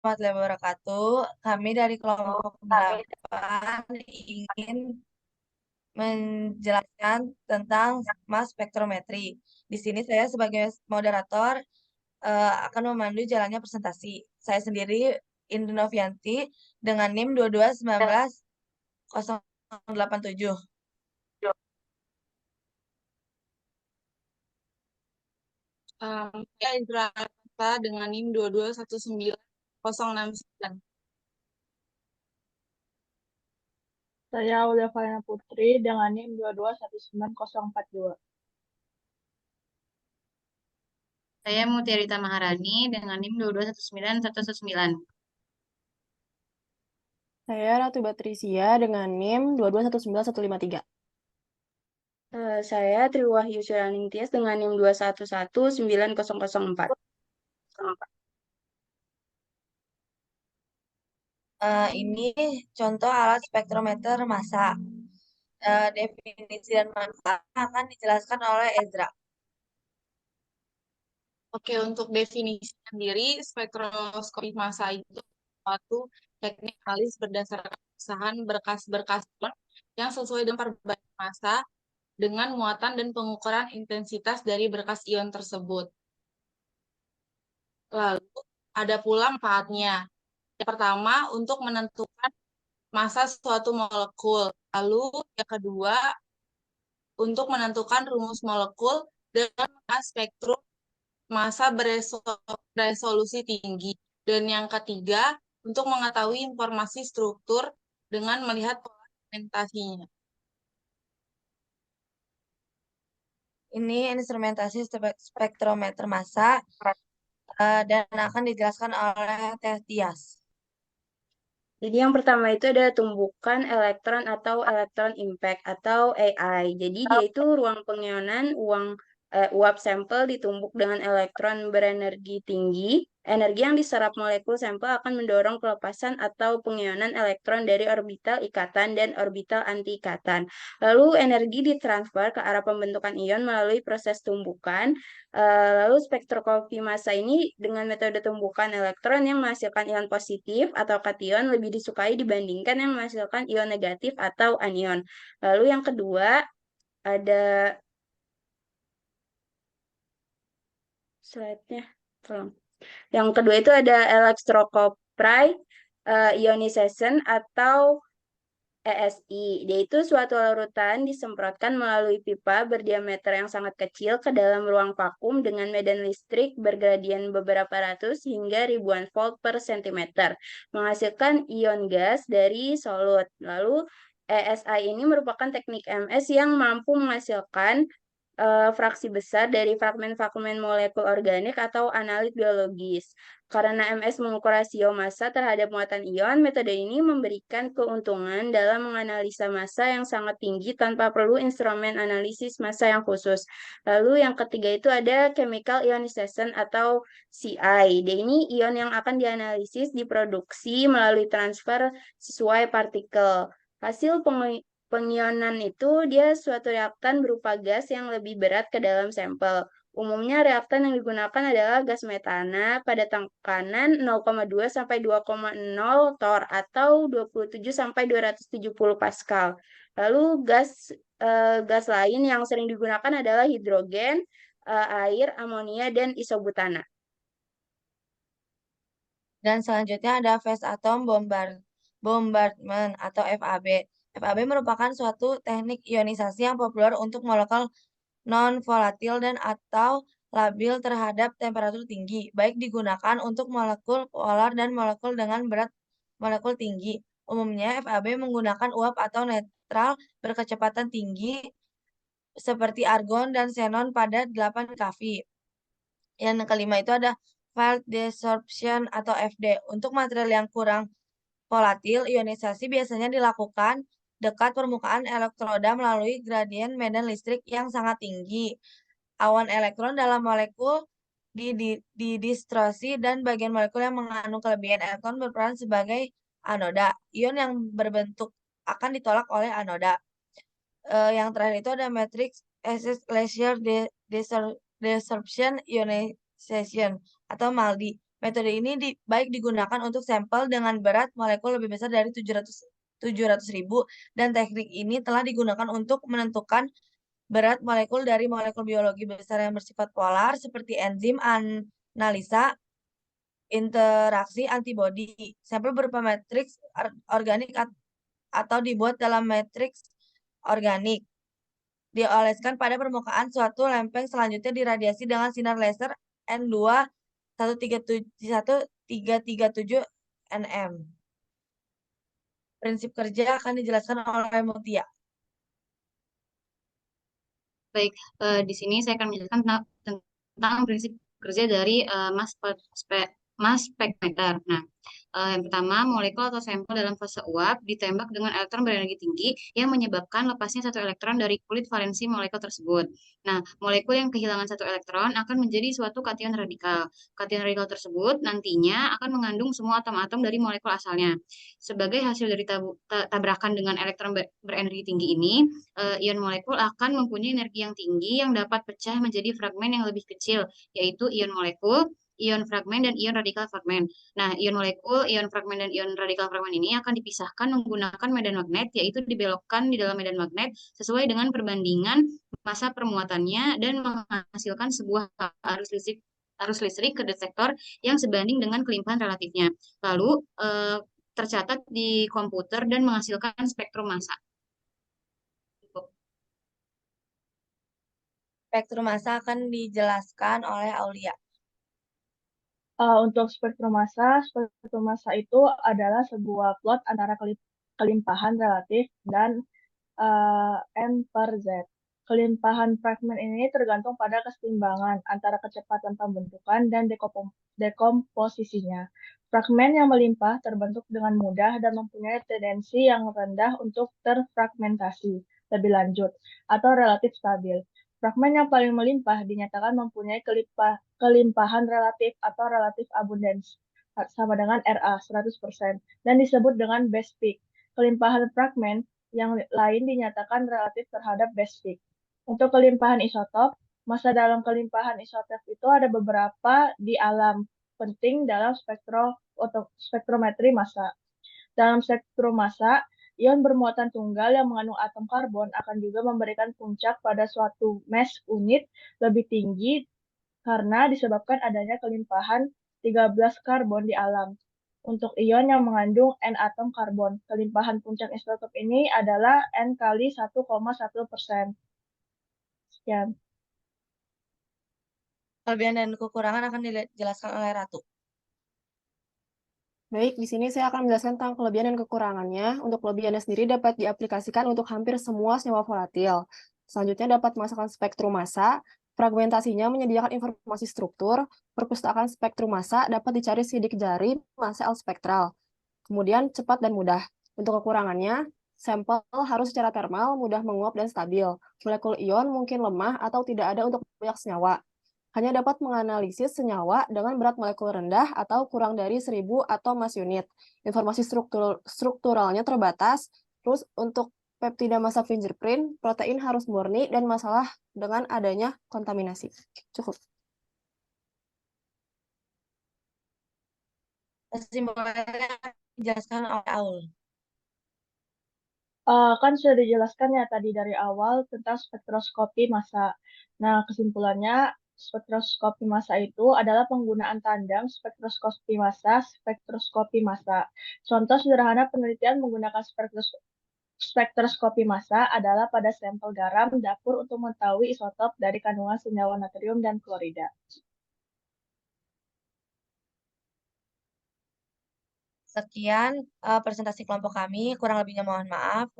warahmatullahi wabarakatuh. Kami dari kelompok 8 ingin menjelaskan tentang mass spektrometri. Di sini saya sebagai moderator akan memandu jalannya presentasi. Saya sendiri Indri Novianti dengan NIM 2219087. Saya Indra Arta dengan NIM 2219069. Saya Aulia Valena Putri dengan NIM 2219042. Saya Mutiarita Maharani dengan NIM 2219119. Saya Ratu Batrisia dengan NIM 2219153. Saya Triwahyu Suraning Tias dengan NIM 2119004. Ini contoh alat spektrometer massa. Definisi dan manfaat akan dijelaskan oleh Ezra. Oke, untuk definisi sendiri, spektroskopi massa itu suatu teknik analis berdasarkan pemesahan berkas-berkas yang sesuai dengan perbandingan massa dengan muatan dan pengukuran intensitas dari berkas ion tersebut. Lalu, ada pula manfaatnya. Yang pertama, untuk menentukan massa suatu molekul. Lalu, yang kedua, untuk menentukan rumus molekul dengan spektrum massa beresolusi tinggi. Dan yang ketiga, untuk mengetahui informasi struktur dengan melihat pola segmentasinya. Ini instrumentasi spektrometer massa dan akan dijelaskan oleh Teh Tias. Jadi yang pertama itu ada tumbukan elektron atau elektron impact atau AI. Jadi dia itu ruang pengionan uap sampel ditumbuk dengan elektron berenergi tinggi. Energi yang diserap molekul sampel akan mendorong pelepasan atau pengionan elektron dari orbital ikatan dan orbital anti-ikatan. Lalu energi ditransfer ke arah pembentukan ion melalui proses tumbukan. Lalu spektroskopi massa ini dengan metode tumbukan elektron yang menghasilkan ion positif atau kation lebih disukai dibandingkan yang menghasilkan ion negatif atau anion. Lalu yang kedua ada slide-nya, tolong. Yang kedua itu ada electrochoprai ionization atau ESI. Dia itu suatu larutan disemprotkan melalui pipa berdiameter yang sangat kecil ke dalam ruang vakum dengan medan listrik bergradian beberapa ratus hingga ribuan volt per sentimeter, menghasilkan ion gas dari solut. Lalu ESI ini merupakan teknik MS yang mampu menghasilkan fraksi besar dari fragmen-fragmen molekul organik atau analit biologis. Karena MS mengukur rasio massa terhadap muatan ion, metode ini memberikan keuntungan dalam menganalisa massa yang sangat tinggi tanpa perlu instrumen analisis massa yang khusus. Lalu yang ketiga itu ada chemical ionization atau CI. Ini ion yang akan dianalisis diproduksi melalui transfer sesuai partikel. Hasil pengionan itu dia suatu reaktan berupa gas yang lebih berat ke dalam sampel. Umumnya reaktan yang digunakan adalah gas metana pada tekanan 0,2 sampai 2,0 torr atau 27 sampai 270 Pascal. Lalu gas lain yang sering digunakan adalah hidrogen, air, amonia, dan isobutana. Dan selanjutnya ada phase atom bombardment atau FAB. FAB merupakan suatu teknik ionisasi yang populer untuk molekul non-volatil dan atau labil terhadap temperatur tinggi, baik digunakan untuk molekul polar dan molekul dengan berat molekul tinggi. Umumnya FAB menggunakan uap atau netral berkecepatan tinggi seperti argon dan xenon pada 8 kV. Yang kelima itu ada field desorption atau FD. Untuk material yang kurang volatil, ionisasi biasanya dilakukan dekat permukaan elektroda melalui gradien medan listrik yang sangat tinggi. Awan elektron dalam molekul didistorsi dan bagian molekul yang mengandung kelebihan elektron berperan sebagai anoda. Ion yang berbentuk akan ditolak oleh anoda. Yang terakhir itu ada matrix laser desorption ionization atau MALDI. Metode ini baik digunakan untuk sampel dengan berat molekul lebih besar dari 700.000 dan teknik ini telah digunakan untuk menentukan berat molekul dari molekul biologi besar yang bersifat polar seperti enzim analisa interaksi antibodi. Sampel berupa matriks organik atau dibuat dalam matriks organik. Dioleskan pada permukaan suatu lempeng selanjutnya diradiasi dengan sinar laser N2 1337 nm. Prinsip kerja akan dijelaskan oleh Mutia. Baik, di sini saya akan menjelaskan tentang prinsip kerja dari mass spectrometer. Nah, yang pertama, molekul atau sampel dalam fase uap ditembak dengan elektron berenergi tinggi yang menyebabkan lepasnya satu elektron dari kulit valensi molekul tersebut. Nah, molekul yang kehilangan satu elektron akan menjadi suatu kation radikal. Kation radikal tersebut nantinya akan mengandung semua atom-atom dari molekul asalnya. Sebagai hasil dari tabrakan dengan elektron berenergi tinggi ini, ion molekul akan mempunyai energi yang tinggi yang dapat pecah menjadi fragmen yang lebih kecil, yaitu ion molekul, ion fragmen, dan ion radikal fragmen. Nah, ion molekul, ion fragmen, dan ion radikal fragmen ini akan dipisahkan menggunakan medan magnet, yaitu dibelokkan di dalam medan magnet sesuai dengan perbandingan massa permuatannya dan menghasilkan sebuah arus listrik ke detektor yang sebanding dengan kelimpahan relatifnya. Lalu, tercatat di komputer dan menghasilkan spektrum massa. Spektrum massa akan dijelaskan oleh Aulia. Untuk spektrum massa itu adalah sebuah plot antara kelimpahan relatif dan N per Z. Kelimpahan fragmen ini tergantung pada keseimbangan antara kecepatan pembentukan dan dekomposisinya. Fragmen yang melimpah terbentuk dengan mudah dan mempunyai tendensi yang rendah untuk terfragmentasi lebih lanjut atau relatif stabil. Fragmen yang paling melimpah dinyatakan mempunyai kelimpahan relatif atau relatif abundance sama dengan Ra 100% dan disebut dengan base peak. Kelimpahan fragmen yang lain dinyatakan relatif terhadap base peak. Untuk kelimpahan isotop, massa dalam kelimpahan isotop itu ada beberapa di alam penting dalam spektrometri massa. Dalam spektrum massa, ion bermuatan tunggal yang mengandung atom karbon akan juga memberikan puncak pada suatu mass unit lebih tinggi karena disebabkan adanya kelimpahan 13 karbon di alam. Untuk ion yang mengandung N atom karbon, kelimpahan puncak isotop ini adalah N kali 1,1%. Sekian. Kelebihan dan kekurangan akan dijelaskan oleh Ratu. Baik, di sini saya akan menjelaskan tentang kelebihan dan kekurangannya. Untuk kelebihannya sendiri dapat diaplikasikan untuk hampir semua senyawa volatil. Selanjutnya dapat memasukkan spektrum massa. Fragmentasinya menyediakan informasi struktur. Perpustakaan spektrum massa dapat dicari sidik jari massa L spektral. Kemudian cepat dan mudah. Untuk kekurangannya, sampel harus secara termal, mudah menguap dan stabil. Molekul ion mungkin lemah atau tidak ada untuk banyak senyawa. Hanya dapat menganalisis senyawa dengan berat molekul rendah atau kurang dari 1000 atom mass unit. Informasi strukturalnya terbatas. Terus untuk peptida massa fingerprint, protein harus murni dan masalah dengan adanya kontaminasi. Cukup. Kesimpulannya dijelaskan oleh Aul. Kan sudah dijelaskan ya tadi dari awal tentang spektroskopi massa. Nah, kesimpulannya spektroskopi massa itu adalah penggunaan tandem spektroskopi massa. Contoh sederhana penelitian menggunakan spektroskopi massa adalah pada sampel garam dapur untuk mengetahui isotop dari kandungan senyawa natrium dan klorida. Sekian presentasi kelompok kami. Kurang lebihnya mohon maaf.